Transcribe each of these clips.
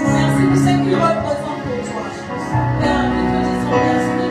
Merci pour ce qu'il représente pour toi. Père, nous te disons merci.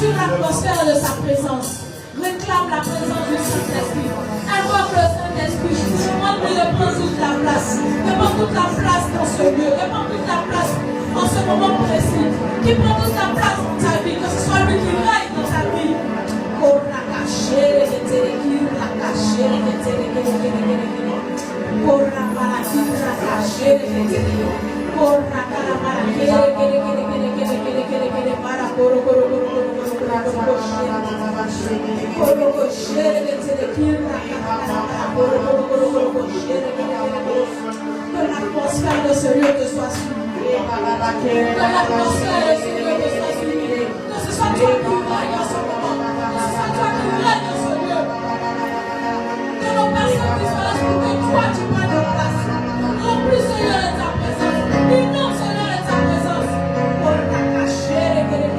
L'atmosphère de sa présence. Réclame la présence du Saint-Esprit. Invoque le Saint-Esprit. Demande-lui de prendre toute la place. De prendre toute la place dans ce lieu. De prendre toute la place en ce moment précis. Qui prend toute la place dans ta vie. Que ce soit lui qui règne dans ta vie. Oh, la cachée, la cachée, l'atmosphère de ce lieu te soit soumise. Que l'atmosphère de ce lieu te soit soumise. Que ce soit toi qui règne en ce moment. Que ce soit toi qui règne en ce lieu. Que nos personnes qui soient là pour que toi tu prennes la place. Remplis Seigneur de ta présence. Inonde Seigneur de ta présence. Pour ta cachère et que les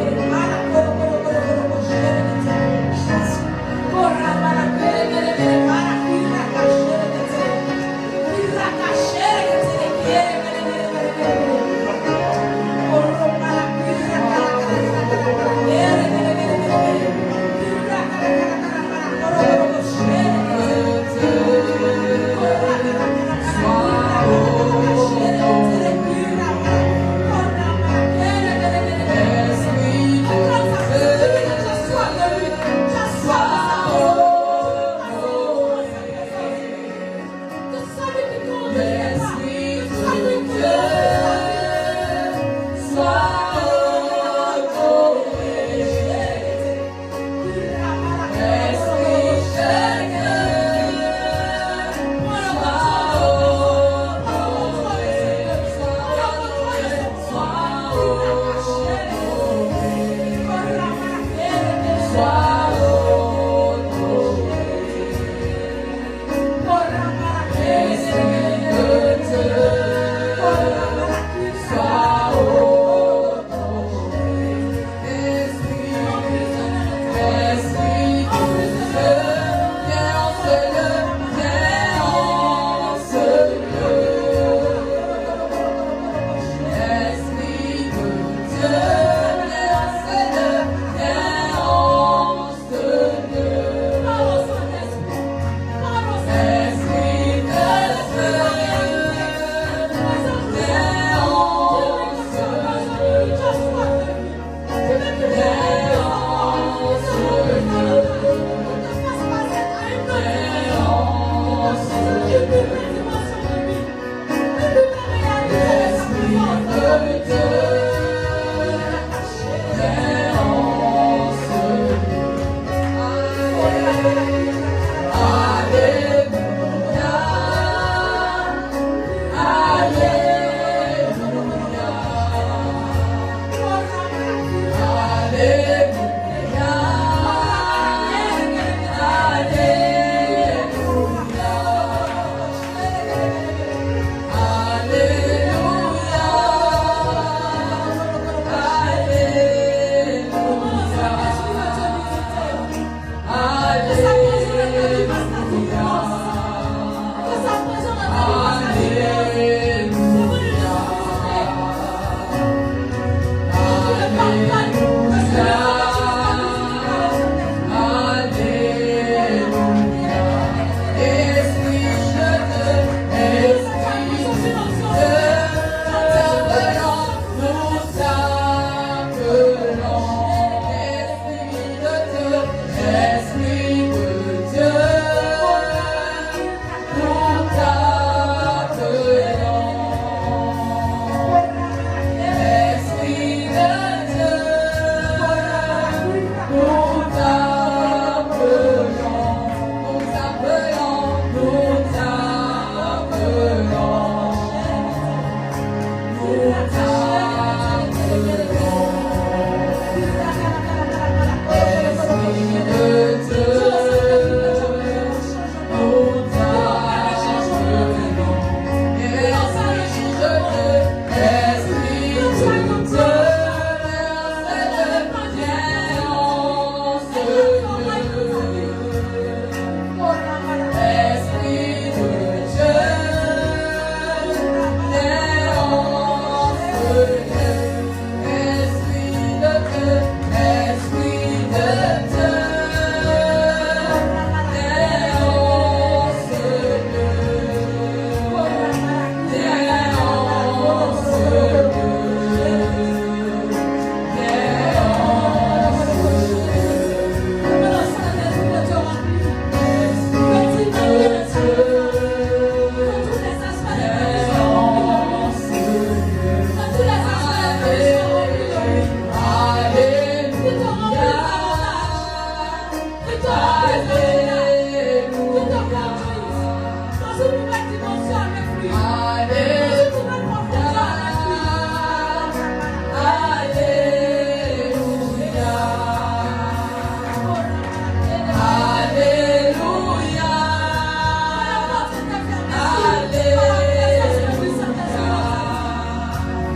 dans une nouvelle dimension avec lui. Dans une nouvelle profondeur avec lui.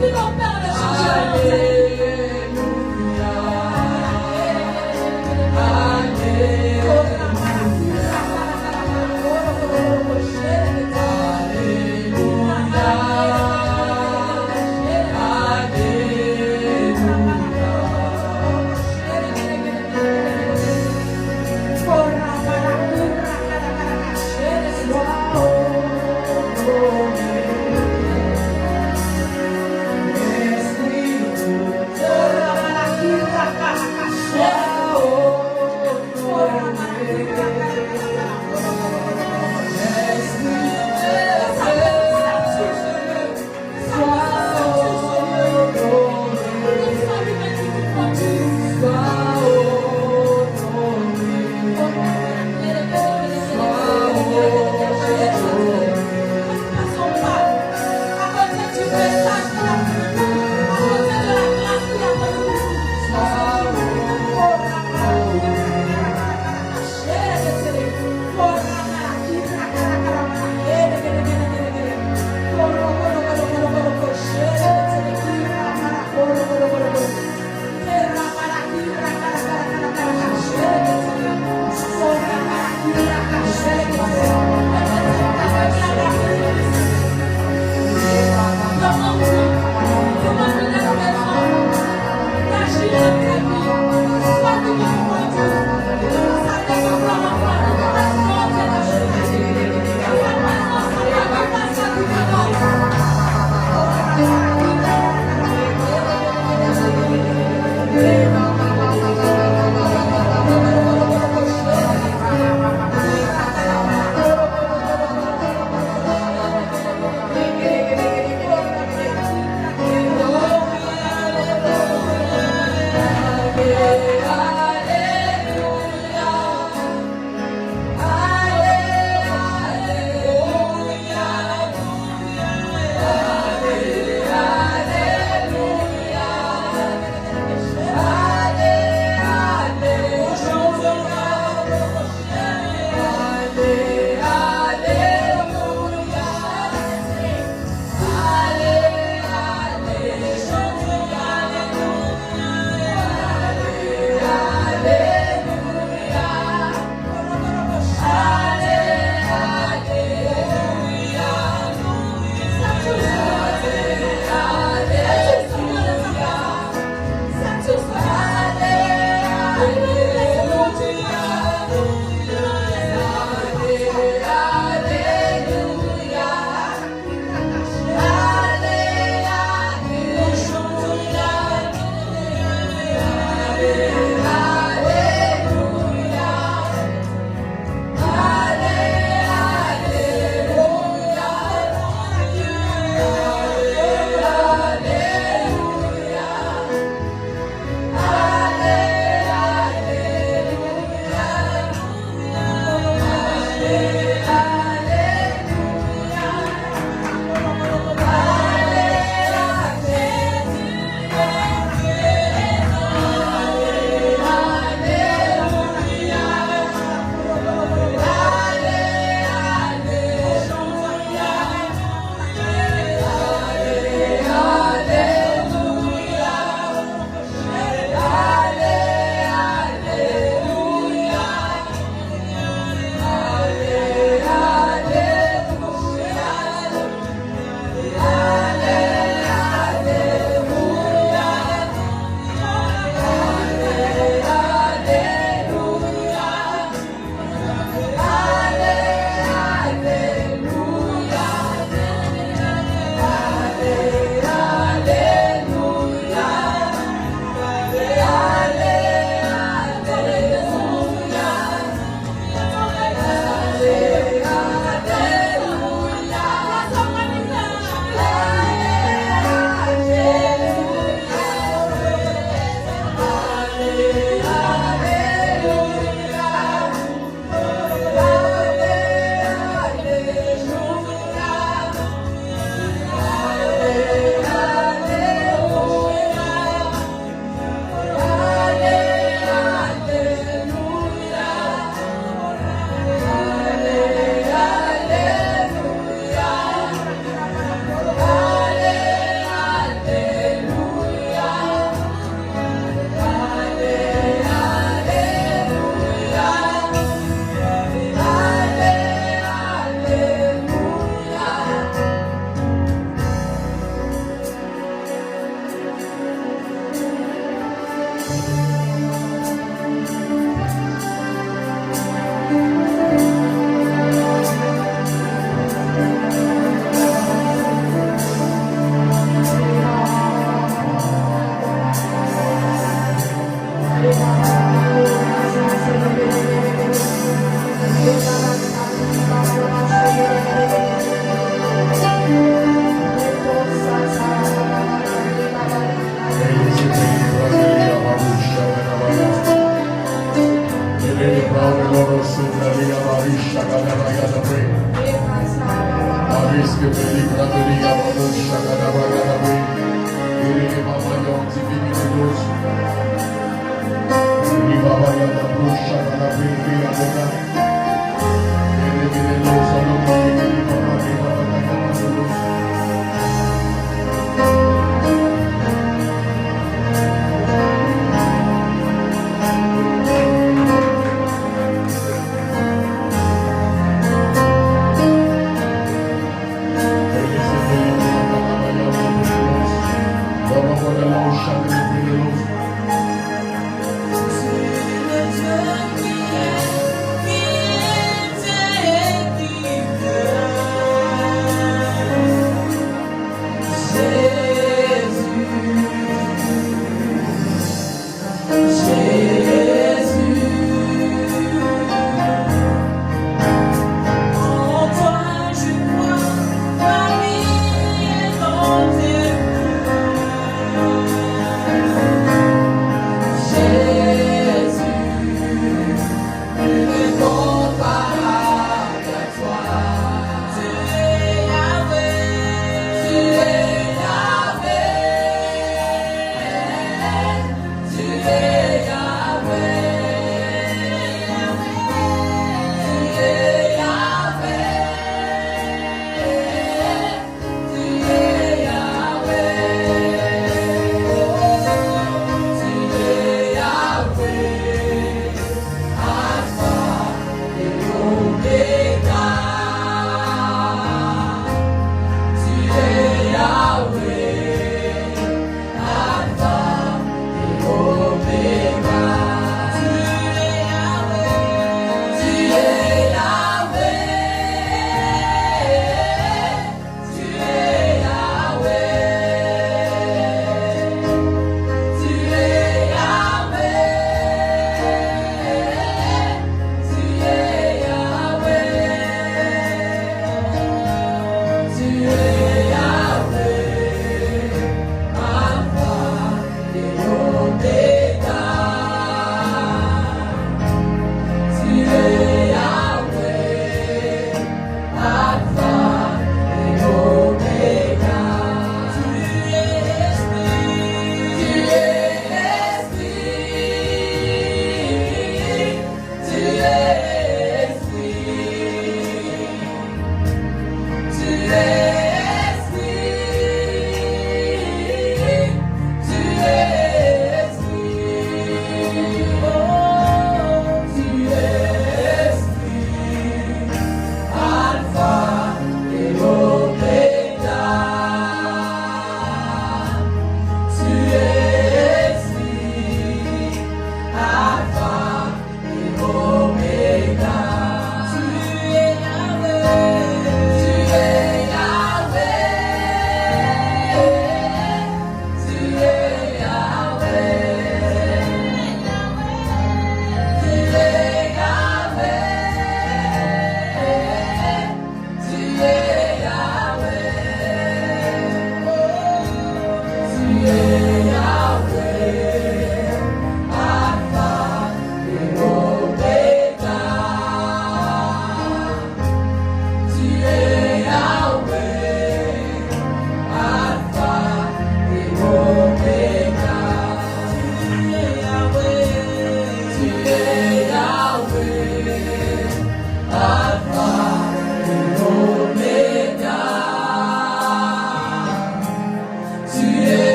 Qui l'opère le changement. Tu ne te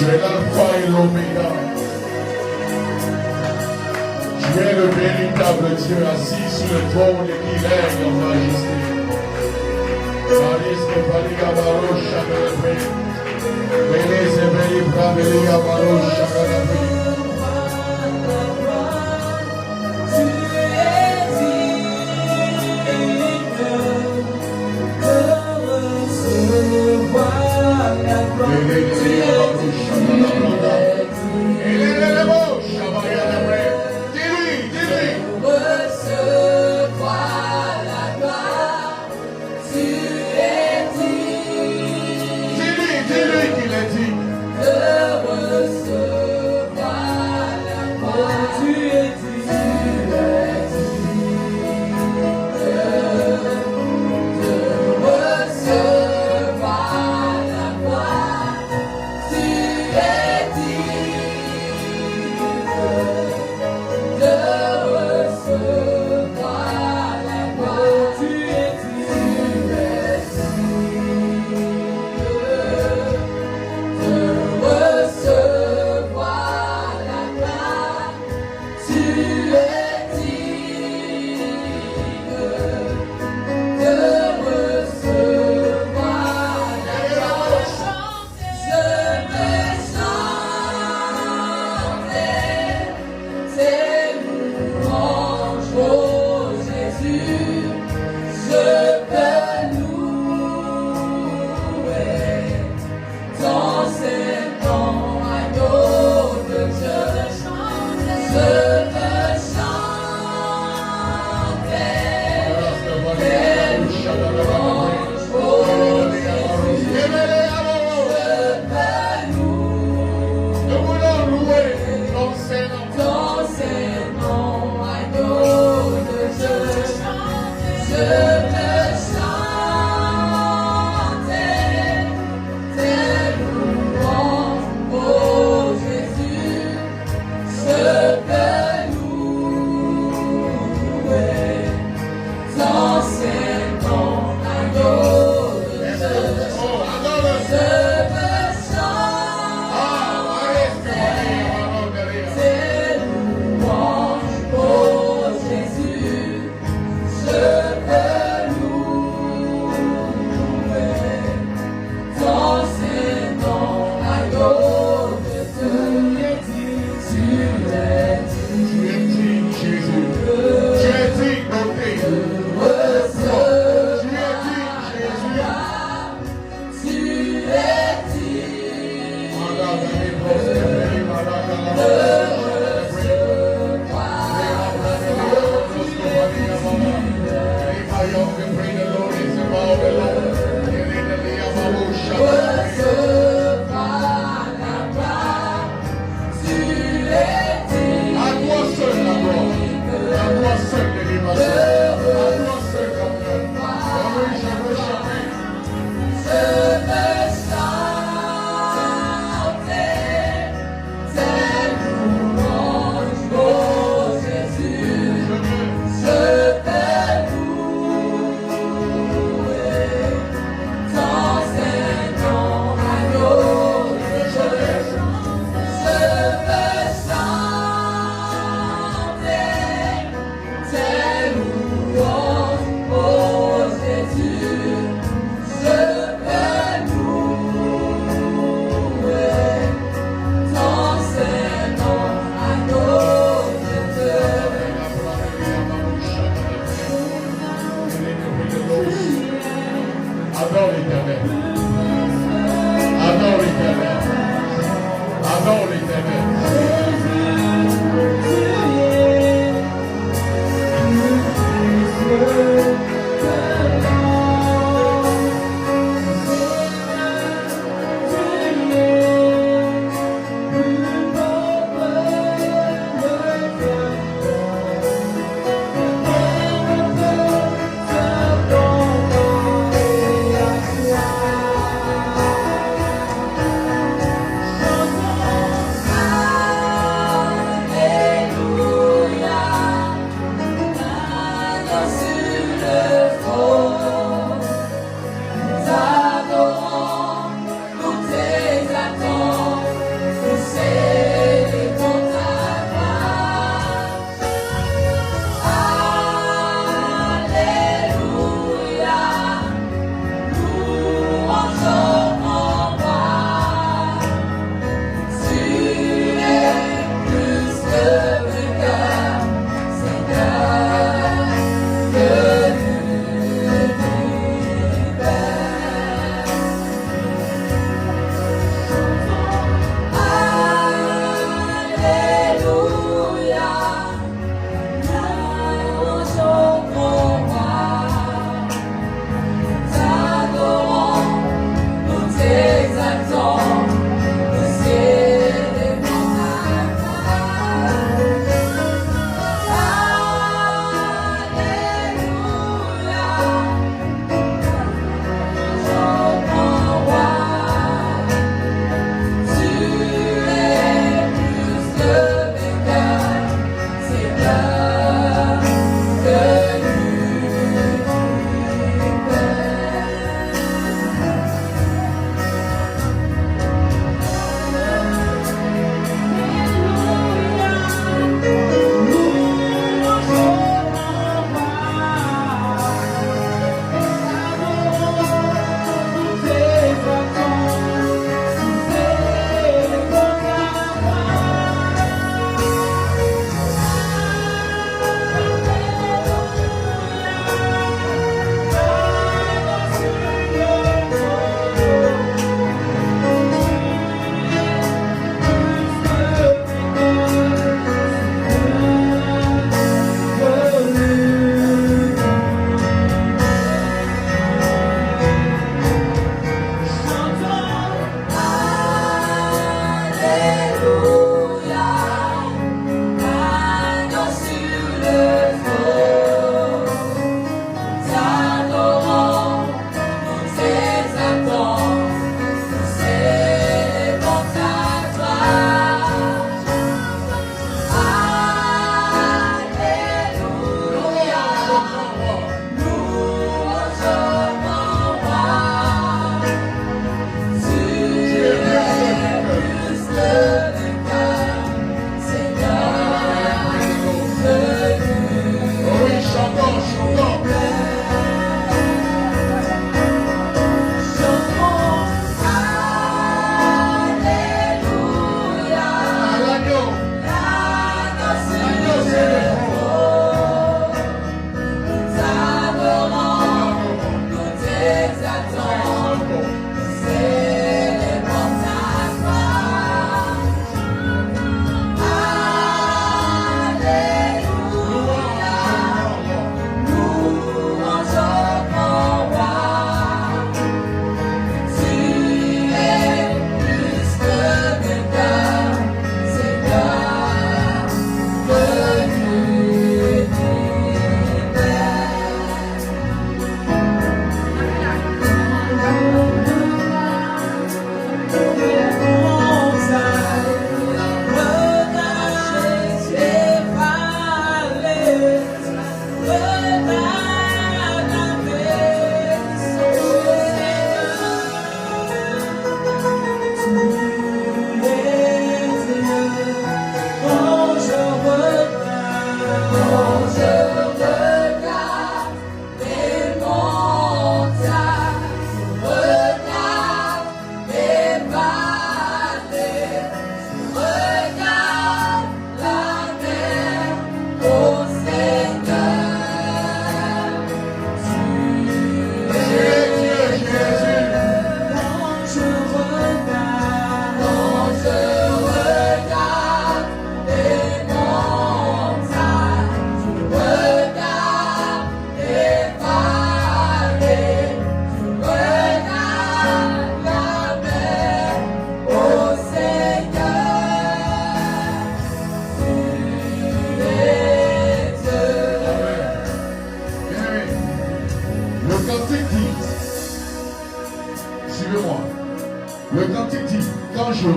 Tu es l'alpha et l'oméga. Tu es le véritable Dieu assis sur le trône et qui règne en majesté. Marisque Paliga Barosha Galabre. Beleze Beli Prabelia Barosha Galabre.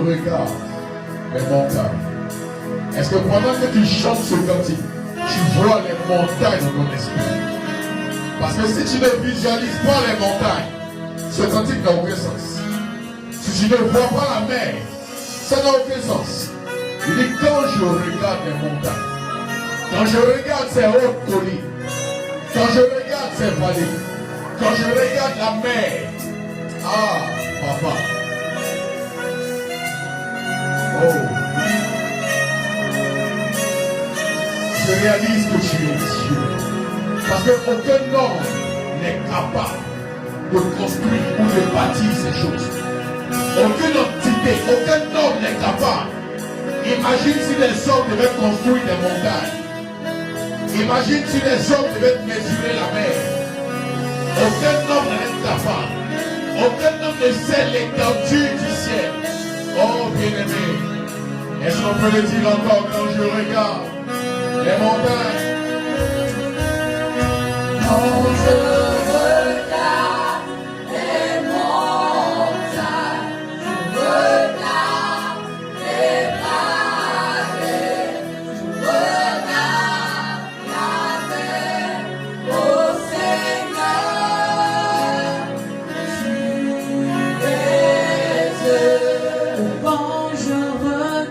regarde les montagnes, est-ce que pendant que tu chantes ce cantique, tu vois les montagnes dans ton esprit? Parce que si tu ne visualises pas les montagnes, ce cantique n'a aucun sens. Si tu ne vois pas la mer, ça n'a aucun sens. Il dit quand je regarde les montagnes, quand je regarde ces hautes collines, quand je regarde ces vallées, quand je regarde la mer, ah, papa. Oh. Je réalise que tu es Dieu. Parce qu'aucun homme n'est capable de construire ou de bâtir ces choses. Aucune entité, aucun homme n'est capable. Imagine si les hommes devaient construire des montagnes. Imagine si les hommes devaient mesurer la mer. Aucun homme n'est capable. Aucun homme ne sait l'étendue du ciel. Oh bien-aimé, est-ce qu'on peut le dire encore quand je regarde les montagnes? Quand je regarde les montagnes, je regarde les vallées, je regarde la mer, ô Seigneur, tu es Dieu. Quand je regarde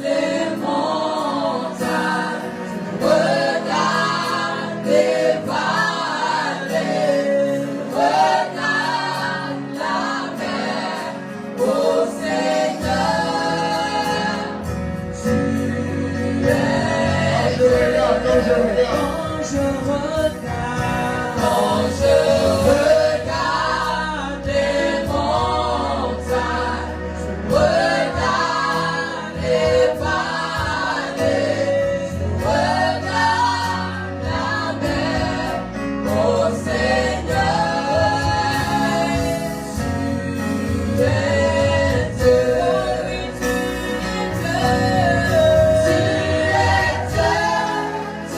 les montagnes, regarde les vallées, regarde la mer, ô Seigneur, tu es Dieu. Quand je regarde les montagnes, regarde les vallées, regarde la mer, ô Seigneur, tu es Dieu, tu es Dieu, tu es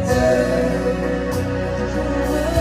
Dieu, tu es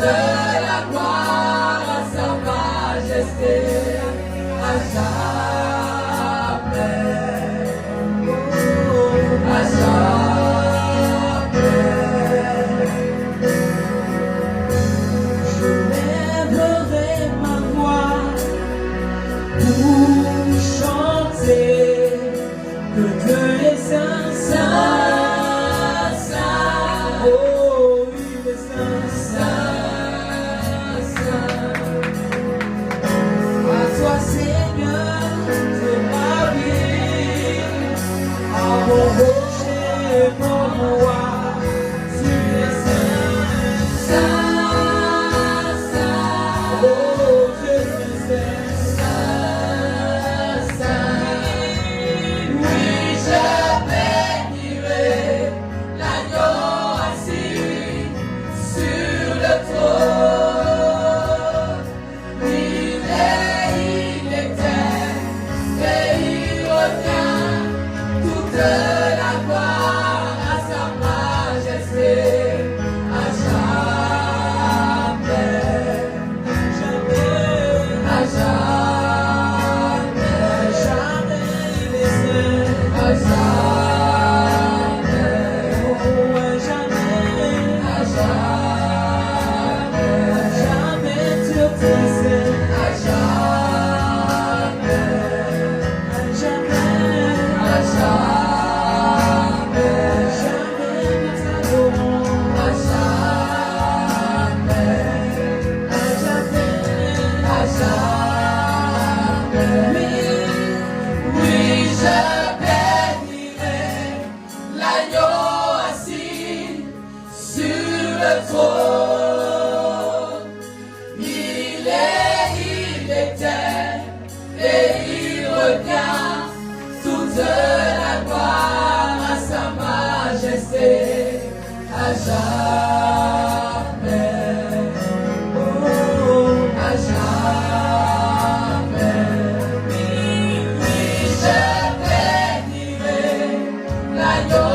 la gloire à sa majesté, à jamais, à jamais. Je lèverai ma voix pour chanter que Dieu est saint, saint, saint. Oh, il est saint, saint, saint. À toi, Seigneur, de ma vie, à mon rocher, mon roi, tu es saint, saint, saint. Oh, Dieu est saint, saint, saint. Oui, je bénirai l'agneau assis sur le trône. Il était, et il revient toute la gloire à sa majesté, à jamais, jamais, à jamais, jamais il est saint, à jamais, oh, à jamais, à jamais, Dieu t'est saint, à jamais, à jamais, jamais nous t'adorons, à jamais, à jamais. Oui, je bénirai l'agneau assis sur le trône. Il était, et il revient toute la gloire à sa majesté, à jamais, oh, à jamais. Oui, je bénirai l'agneau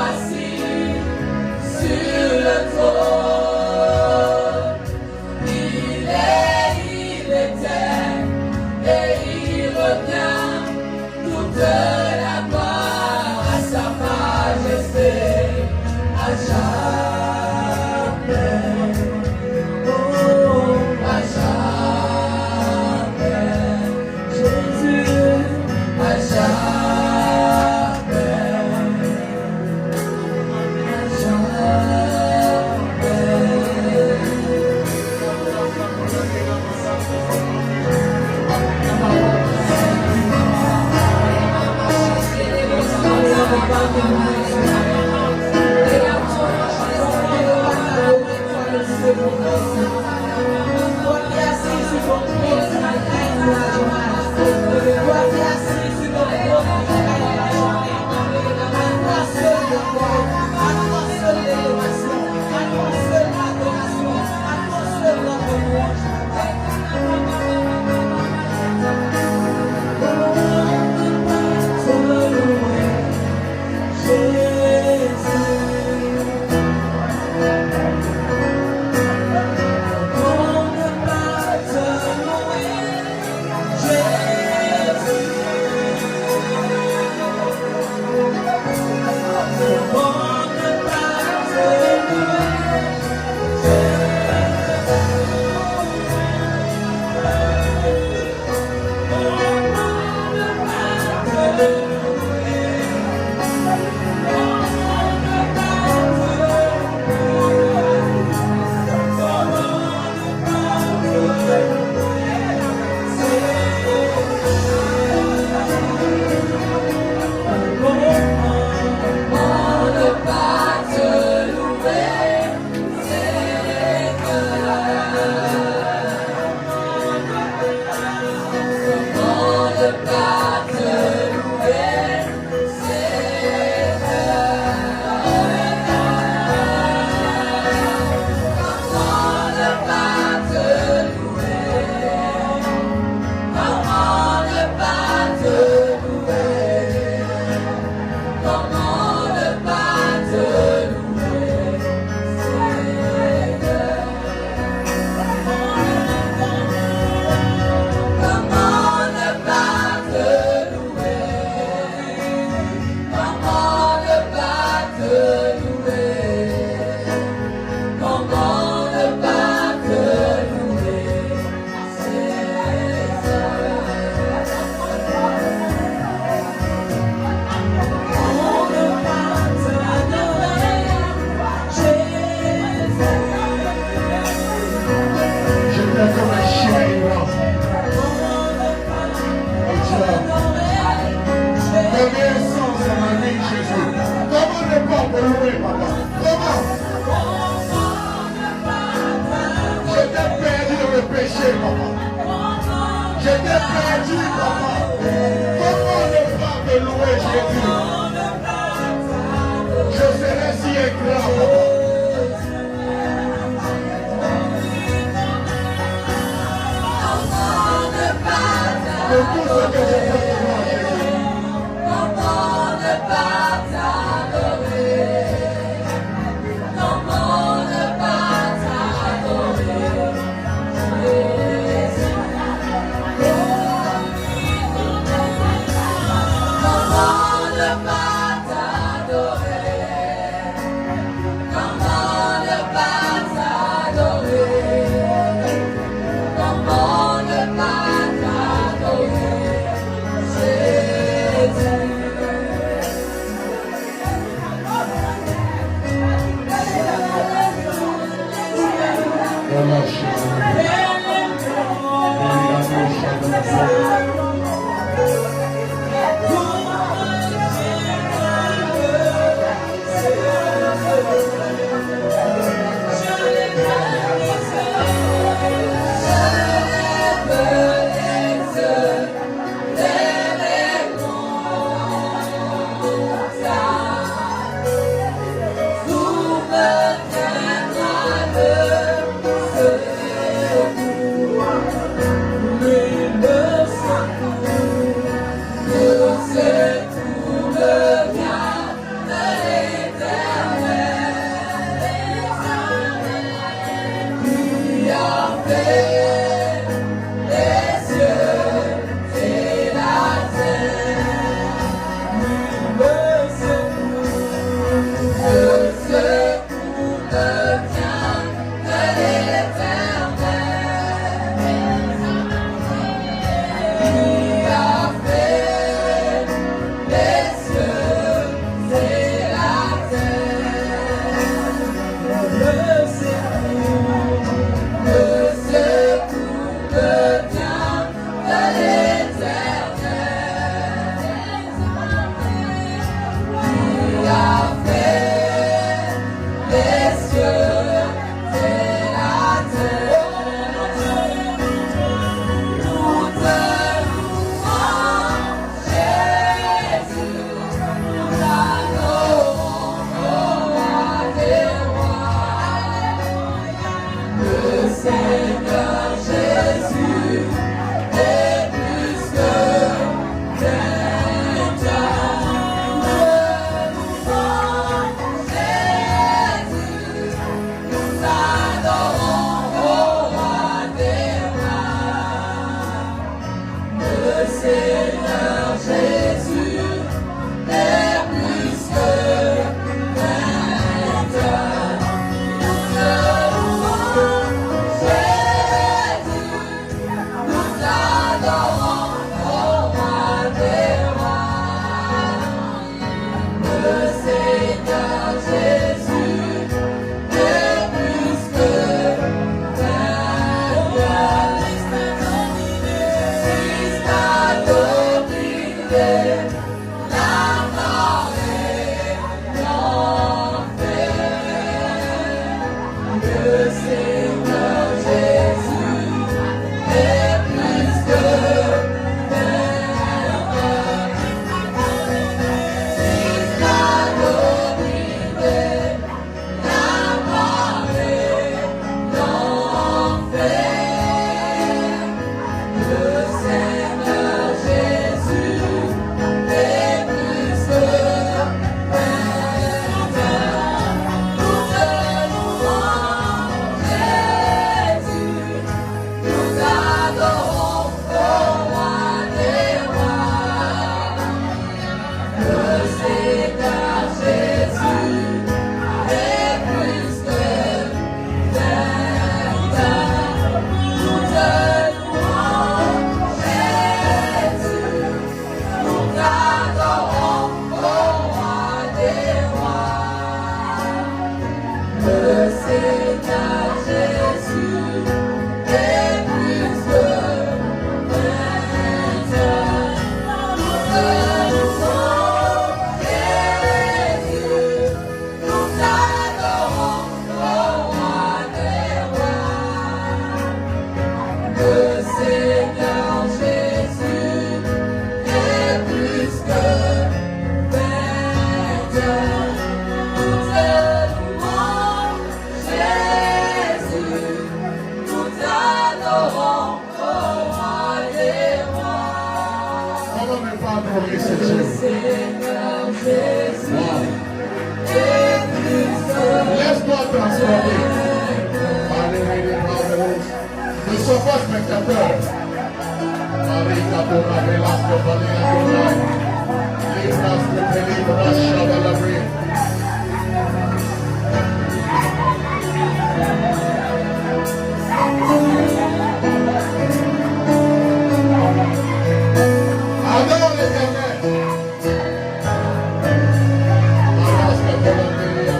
assis sur le trône. Il était, et il revient toute la gloire à sa majesté, à jamais, oh, à jamais, Jésus, à jamais, à bénir Jésus? Comment ne pas te louer, papa? Comment? J'étais perdu dans le péché, papa. J'étais perdu, papa. Comment ne pas te louer, Jésus? Je serai si ingrat, papa. De tout ce que j'ai fait pour moi, Jésus. Comment ne pas t'adorer? Comment ne pas t'adorer? Jésus. Comment ne pas t'adorer? Comment ne pas t'adorer? Comment ne pas t'adorer? Jésus. sois pas spectateur. Marika Bora Velasco Valina Bora. Libras de Pelibra Shabalabri. Adore l'Éternel. Marasca Volanteria.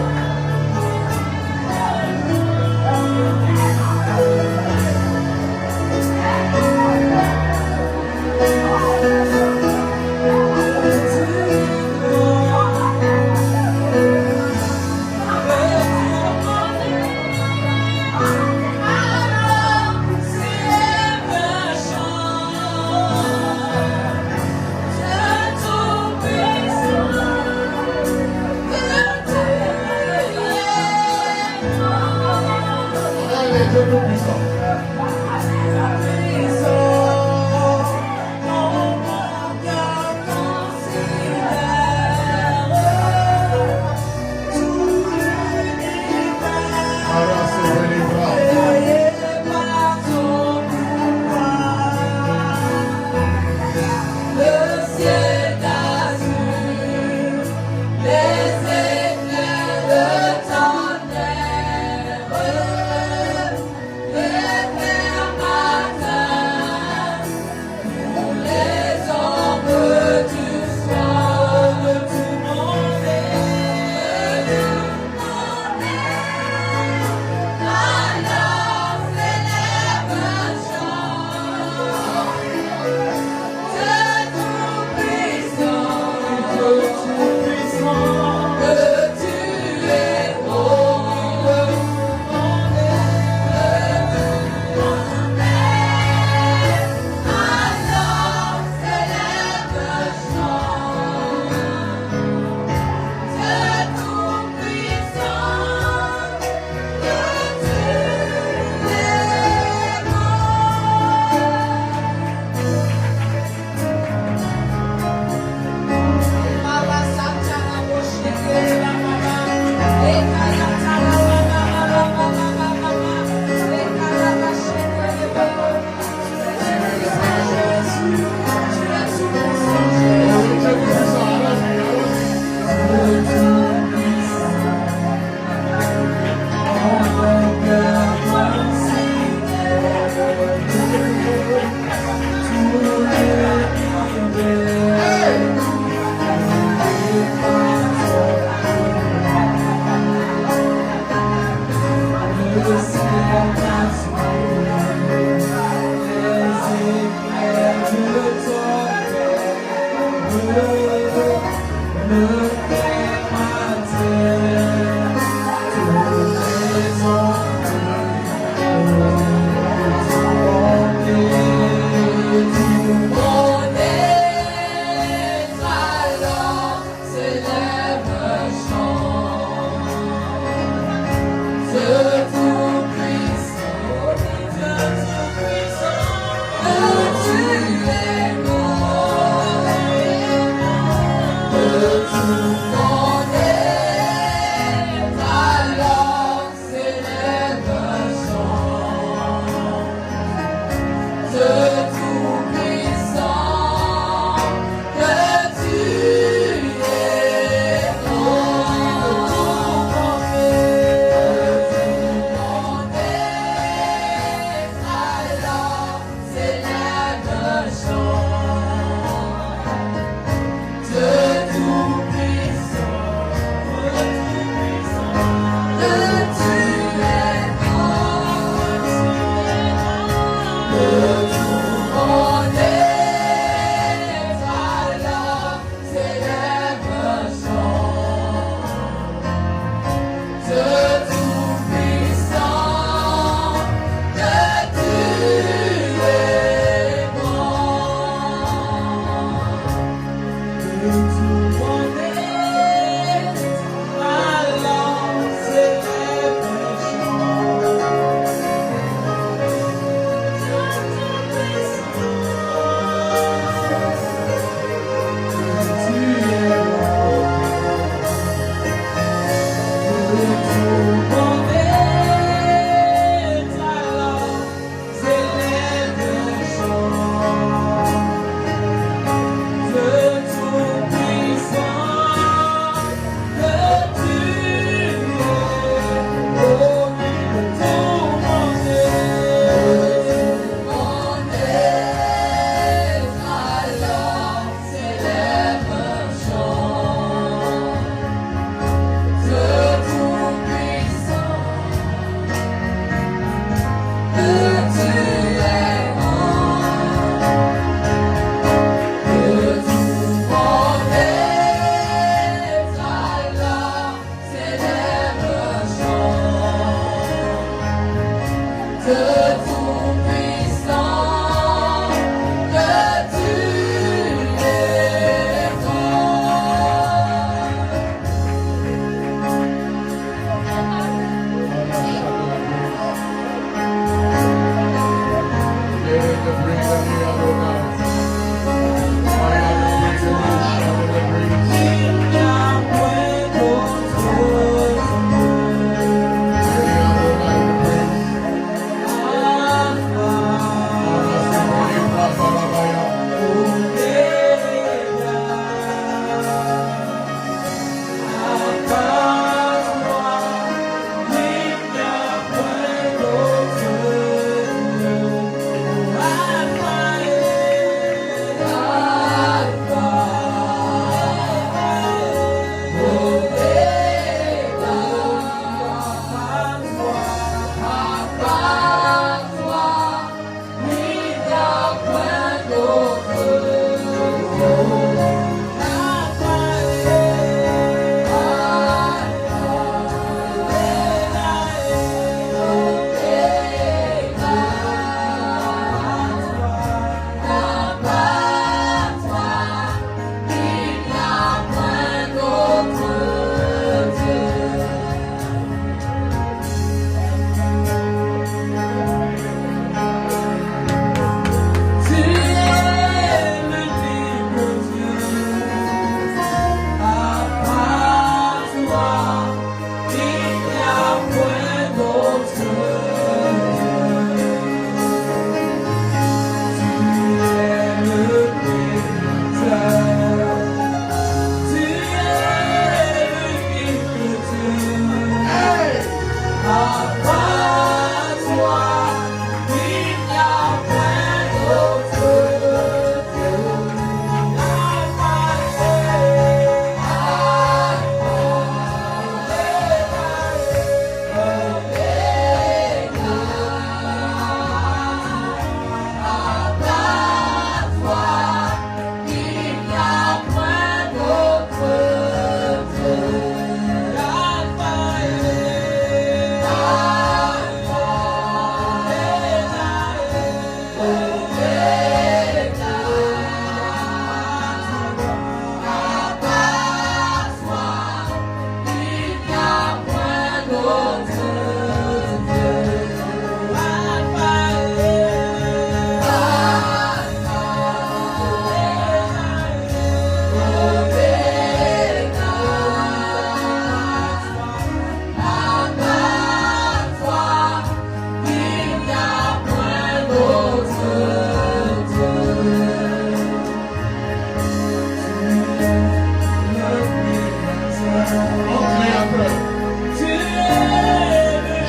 Mon Créateur.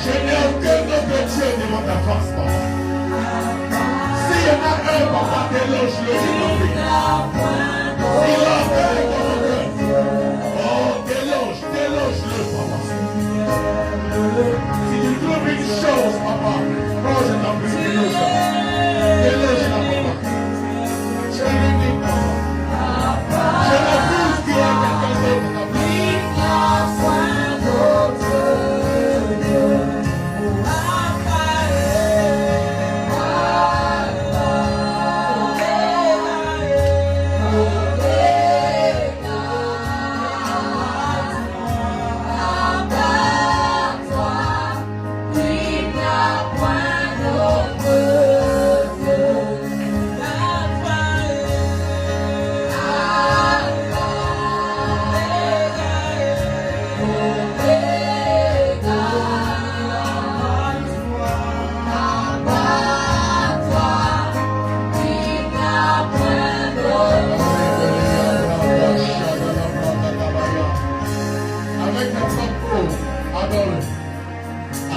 Je n'ai aucun autre Dieu devant ta face, papa. S'il y en a un, papa, déloge-le de mon vie. S'il a un dans mon cœur. Oh, déloge-le, papa. Si tu trouves une chose, papa, oh, je t'en prie, déloge-la. Déloge-la, papa. Je l'unis, papa. Je refuse qu'il y ait quelqu'un d'autre dans ta vie.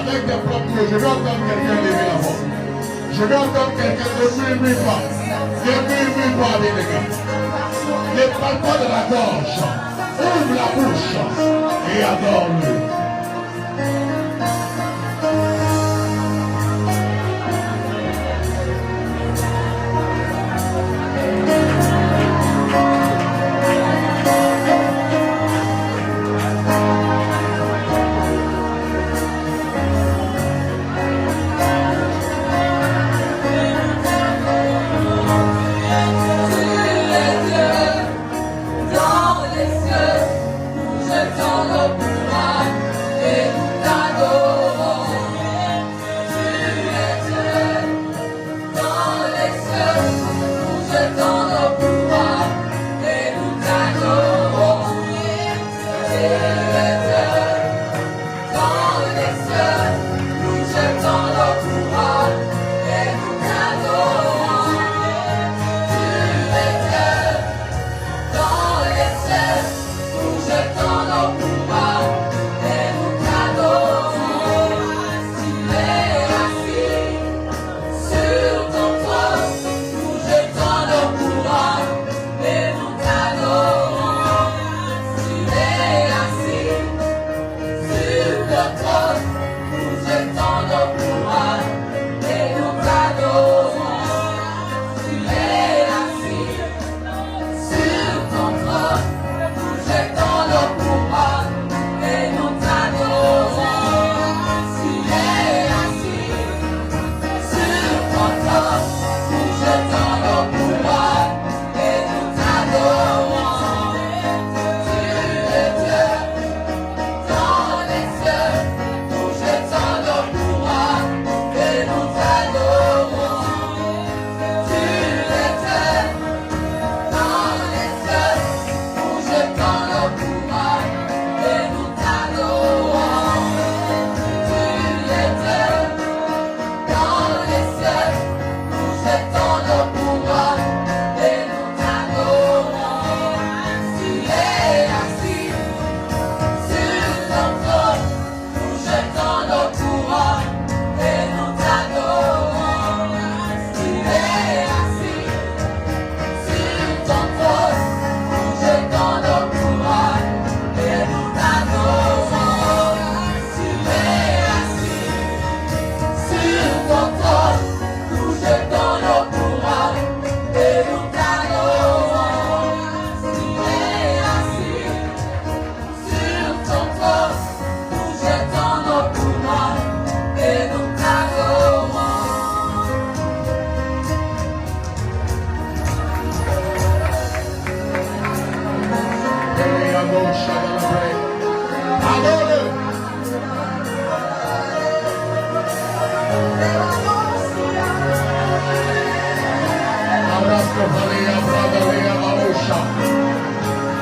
Avec tes propres mots, je vais entendre quelqu'un lever la voix. Je vais entendre quelqu'un ne murmure pas. Ne murmure pas, les gars. Ne parle pas de la gorge. Ouvre la bouche et adore-le.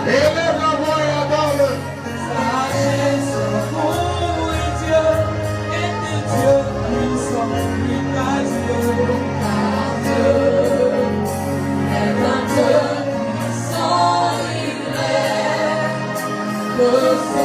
Élève la voix et adore-le. Sagesse pour Dieu et des dieux qui sont uniques. est un Dieu sans égale.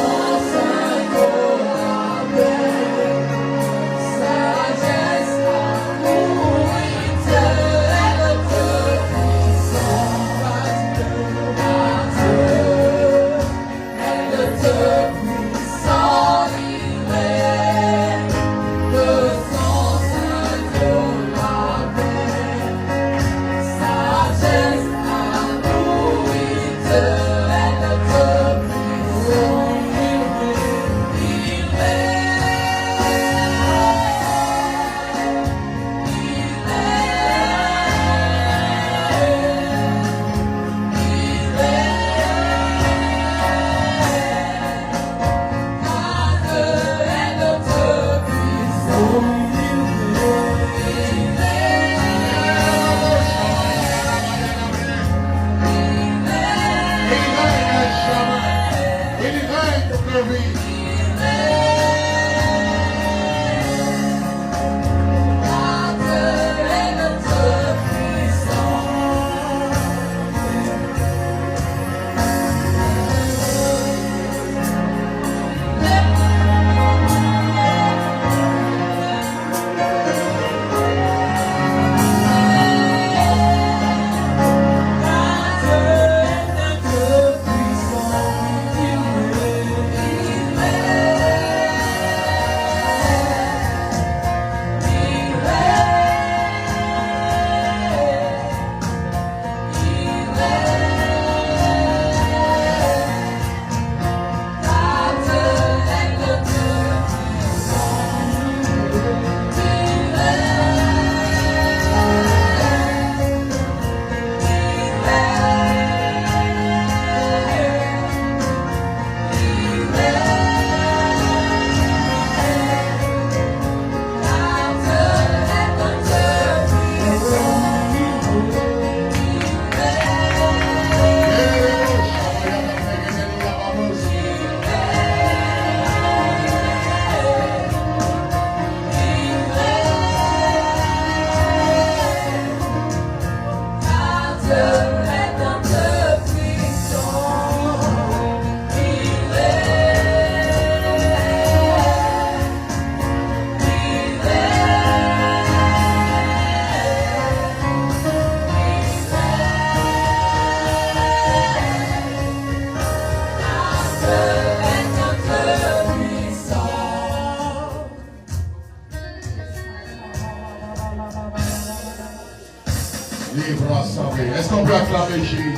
Est-ce qu'on peut acclamer Jésus?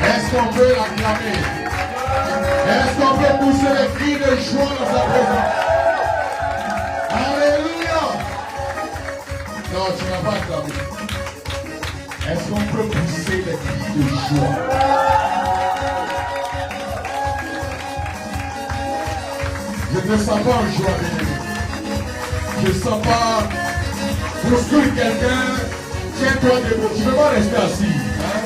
Est-ce qu'on peut l'acclamer? Est-ce qu'on peut pousser les cris de joie dans sa présence? Alléluia! Non, tu n'as pas acclamé. Est-ce qu'on peut pousser les cris de joie? Je ne sens pas en joie, bien-aimé. Je ne sens pas. Bouscule quelqu'un, tiens-toi debout. Tu ne peux pas rester assis. Hein?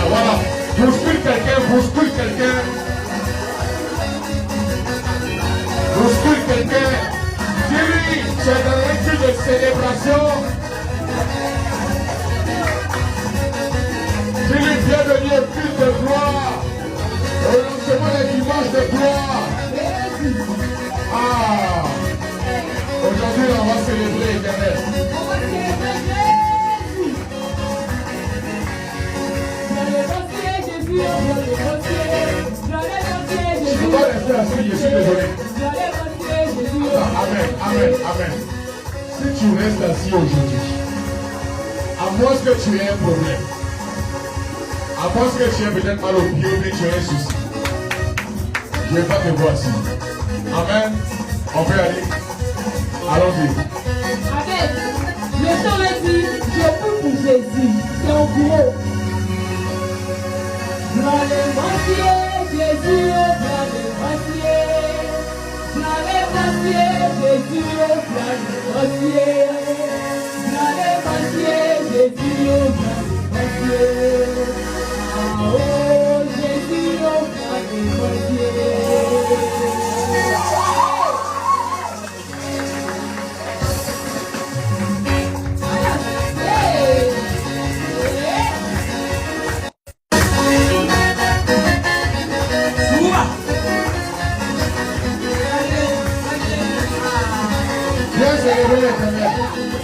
Voilà. Bouscule quelqu'un, bouscule quelqu'un. Bouscule quelqu'un. Dis-lui, tu es dans l'acte de célébration. Dis-lui, bienvenue au culte de gloire. Au lancement des dimanches de gloire. Ah! Aujourd'hui, on va célébrer l'Éternel. Je ne peux pas rester assis, je suis désolé. Amen, amen, amen. Si tu restes assis aujourd'hui, à moins que tu aies un problème, à moins que tu aies peut-être mal au pied ou que tu aies un souci, je ne vais pas te voir assis. Amen. On peut aller. Allons-y. Amen. Le temps est dit, je peux pour Jésus. C'est en gros. Dans les mortiers, Jésus, dans les mortiers. Dans les mortiers, Jésus, dans les mortiers. Dans les mortiers, Jésus, dans les mortiers. Oh, Jésus, dans les mortiers. Viens célébrer l'Éternel.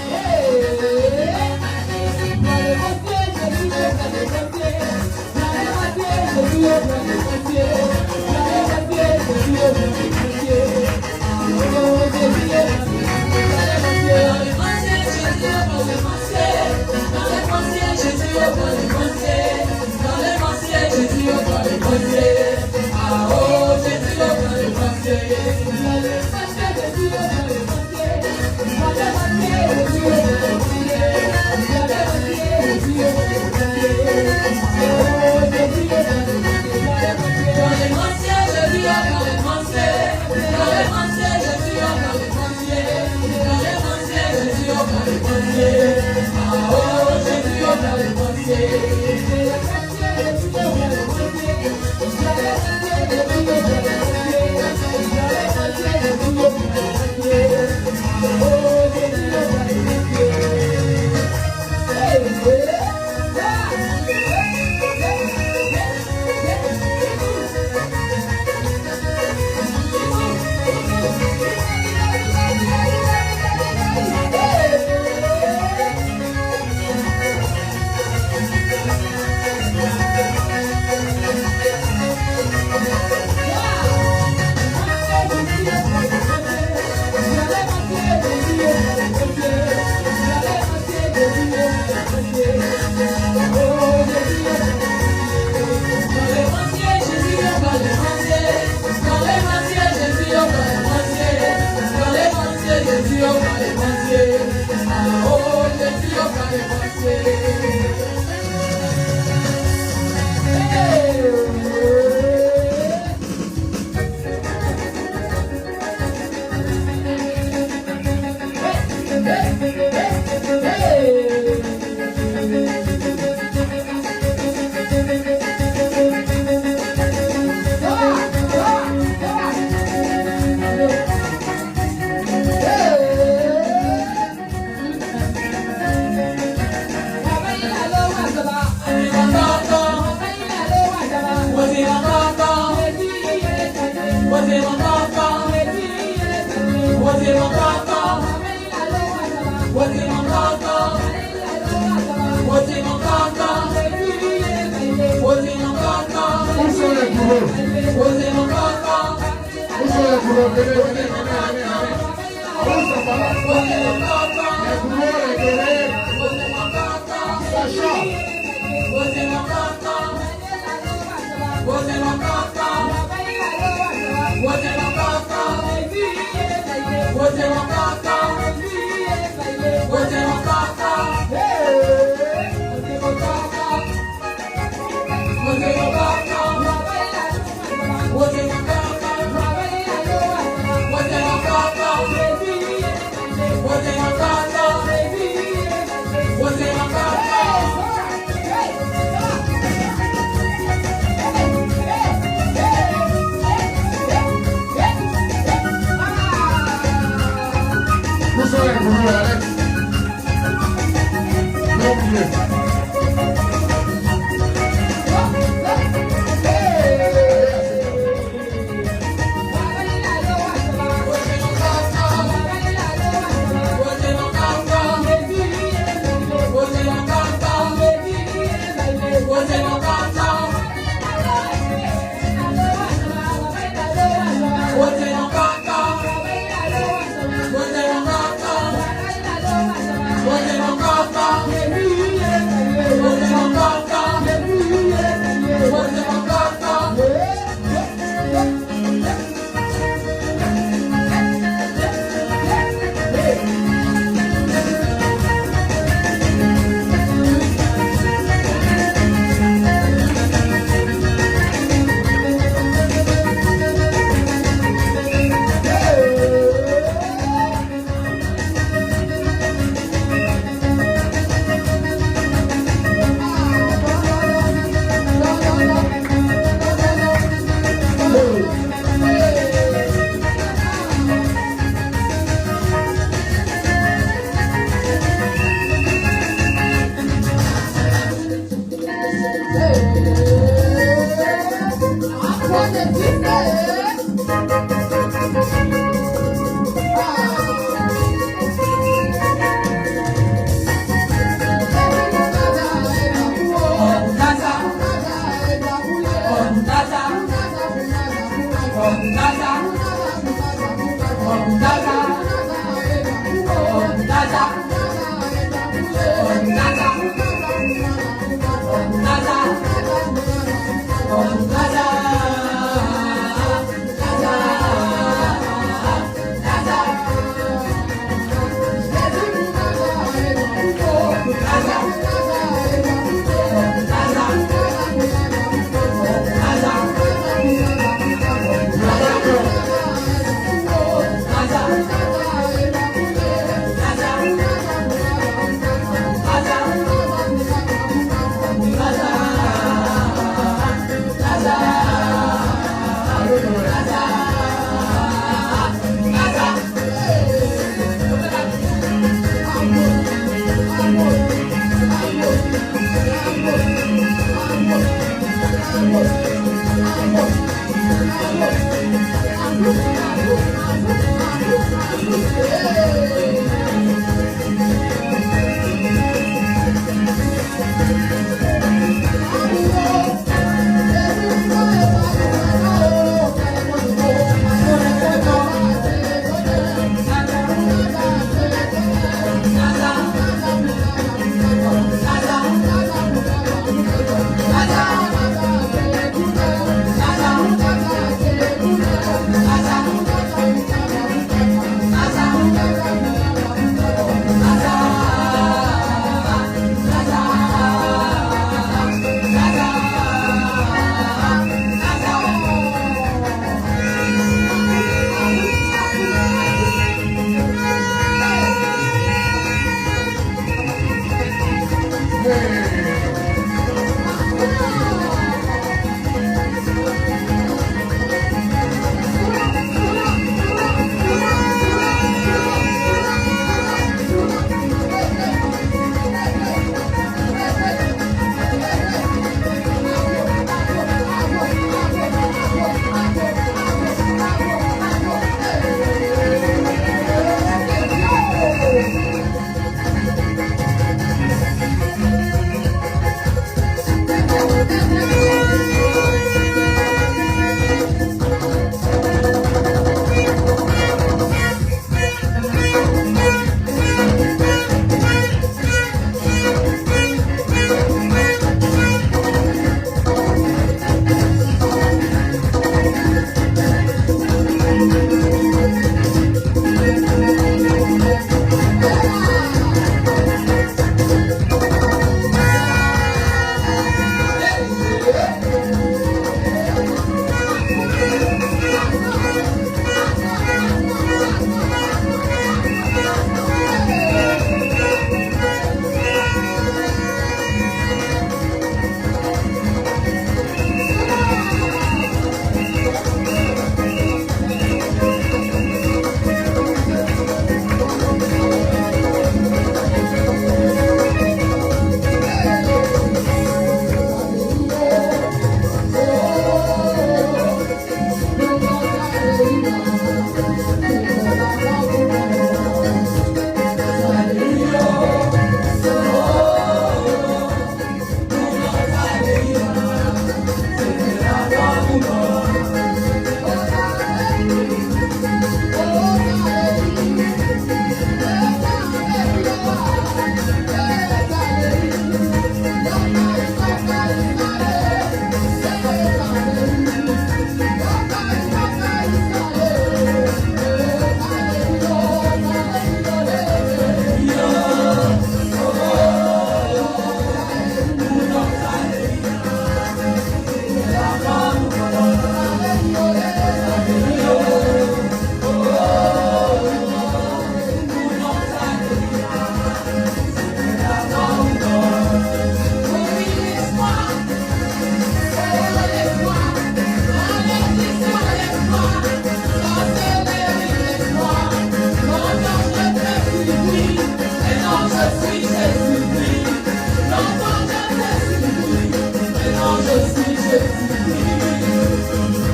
suis Jésus-Christ. Longtemps je t'ai suivi, maintenant je suis Jésus-Christ.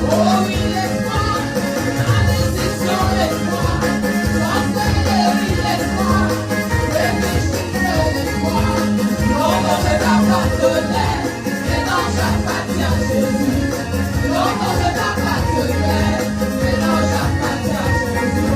Oh oui, l'espoir, la décision, l'espoir, sorcellerie, l'espoir, réfléchir, l'espoir. Longtemps je t'appartenais, maintenant j'appartiens à Jésus. Longtemps je t'appartenais, maintenant j'appartiens à Jésus.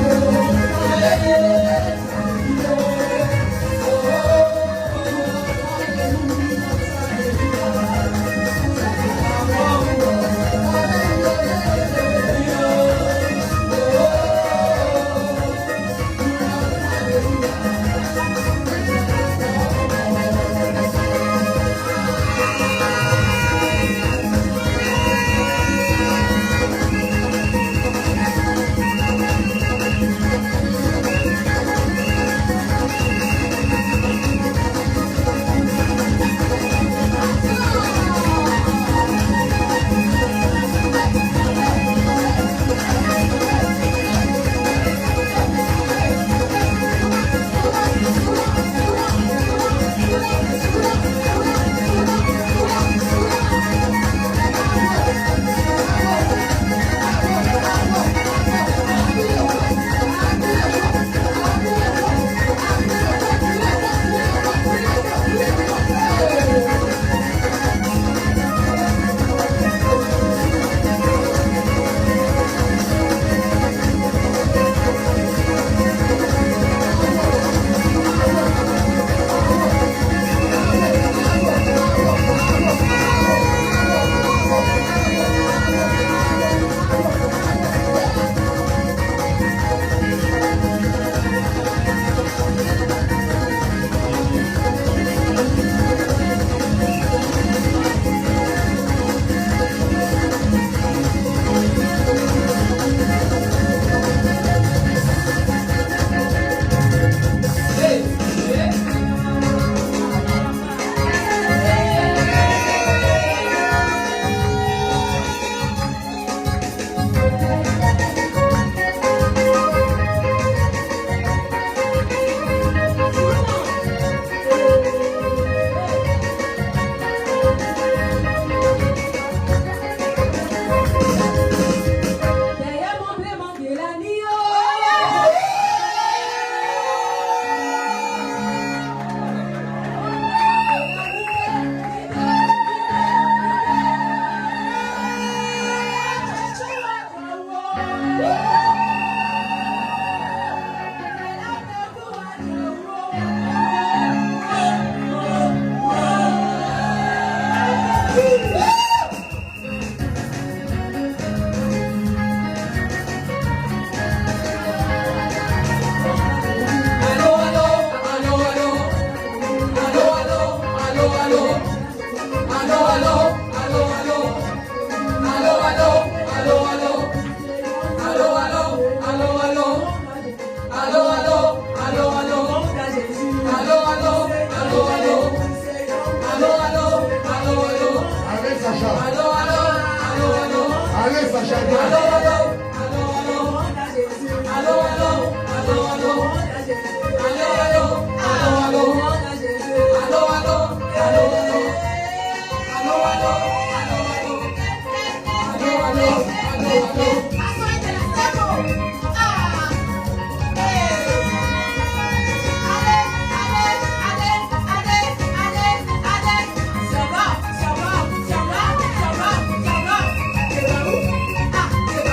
Ah,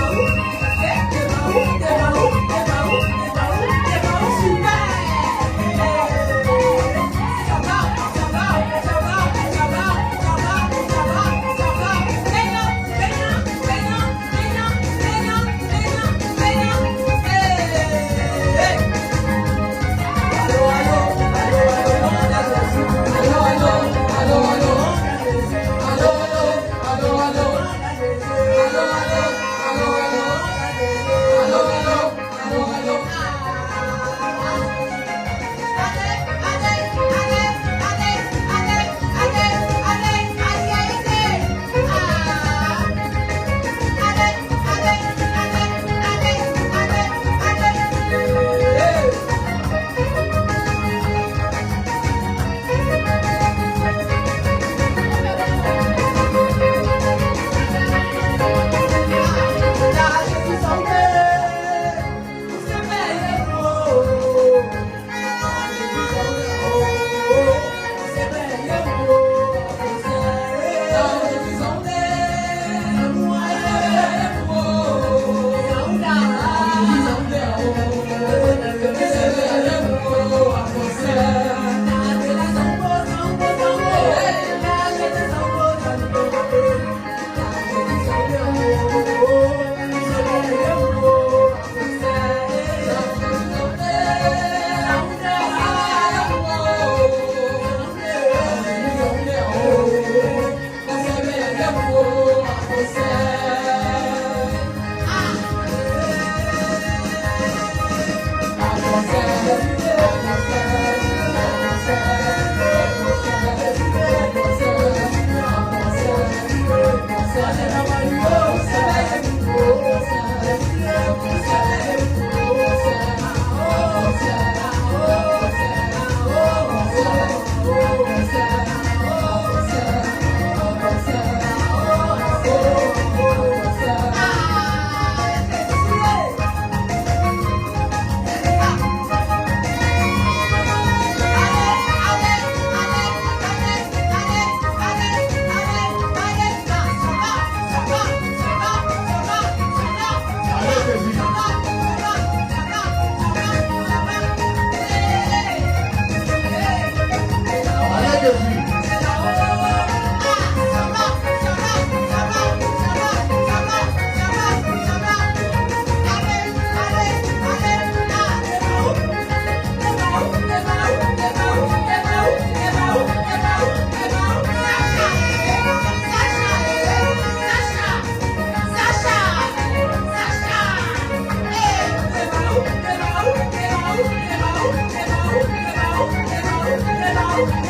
Don't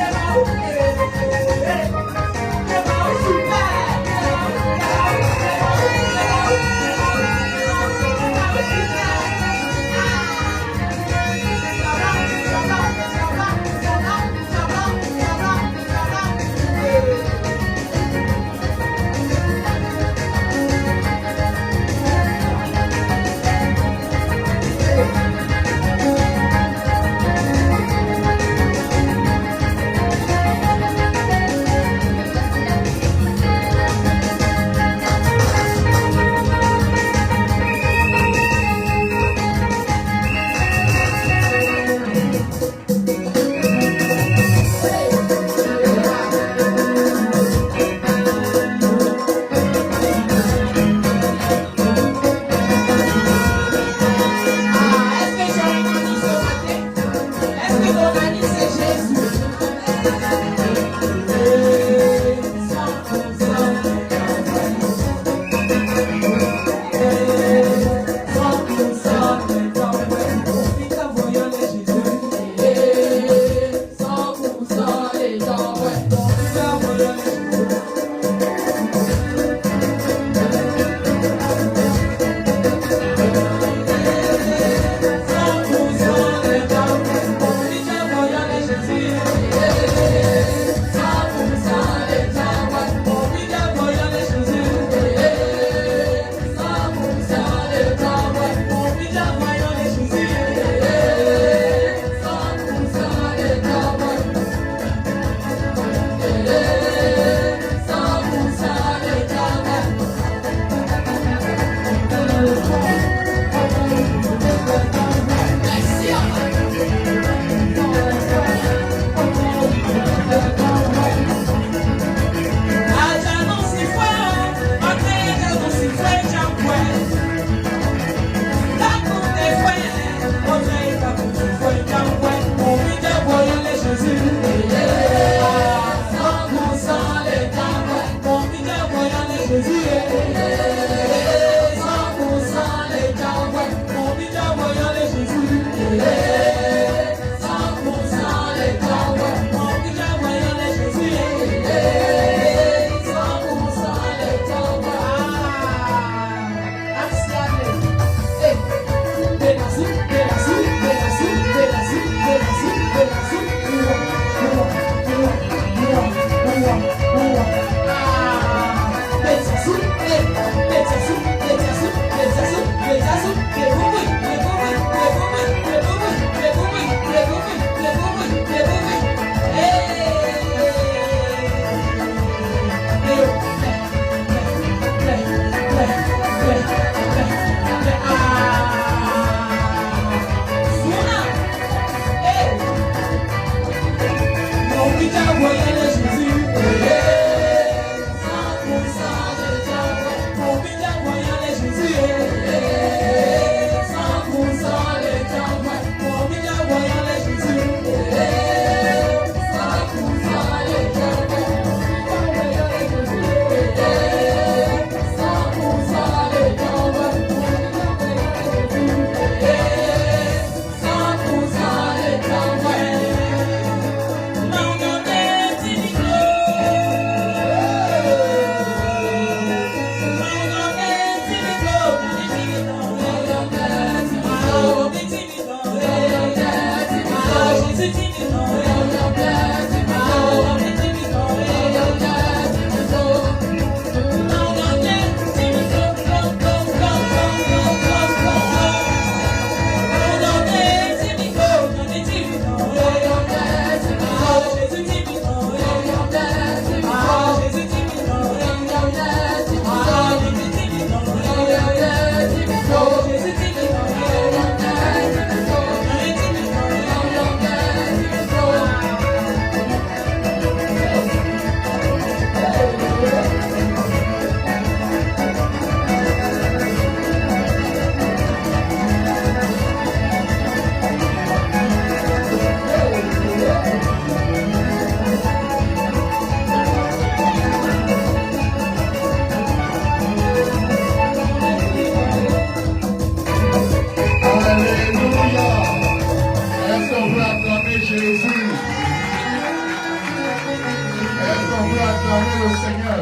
acclamer le Seigneur.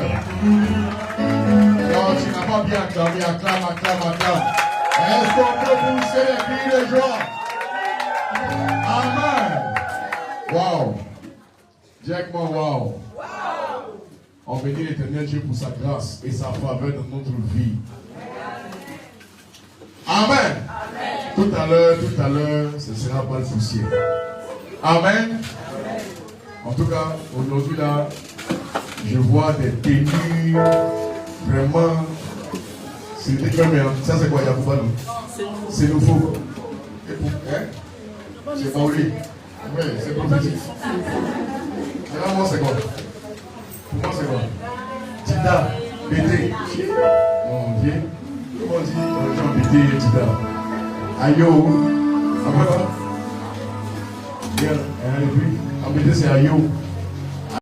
Non, tu n'as pas bien acclamé. Acclame. Est-ce qu'on peut pousser les cris de joie? Amen. Wow. Dis avec moi, wow. On bénit l'Éternel Dieu pour sa grâce et sa faveur dans notre vie. Amen. Tout à l'heure, ce sera pas le souci. Amen. En tout cas, aujourd'hui là, je vois des tenues vraiment. Ça c'est quoi, Yacouba? C'est nouveau. C'est Maouli. Oui, c'est prophétique. Là, moi, c'est quoi? Pour moi, c'est quoi? Tida, BT. Mon Dieu. Comment on dit les gens BT et Tida? Ayo. Après quoi? Bien. Et puis, en BT, c'est Ayo.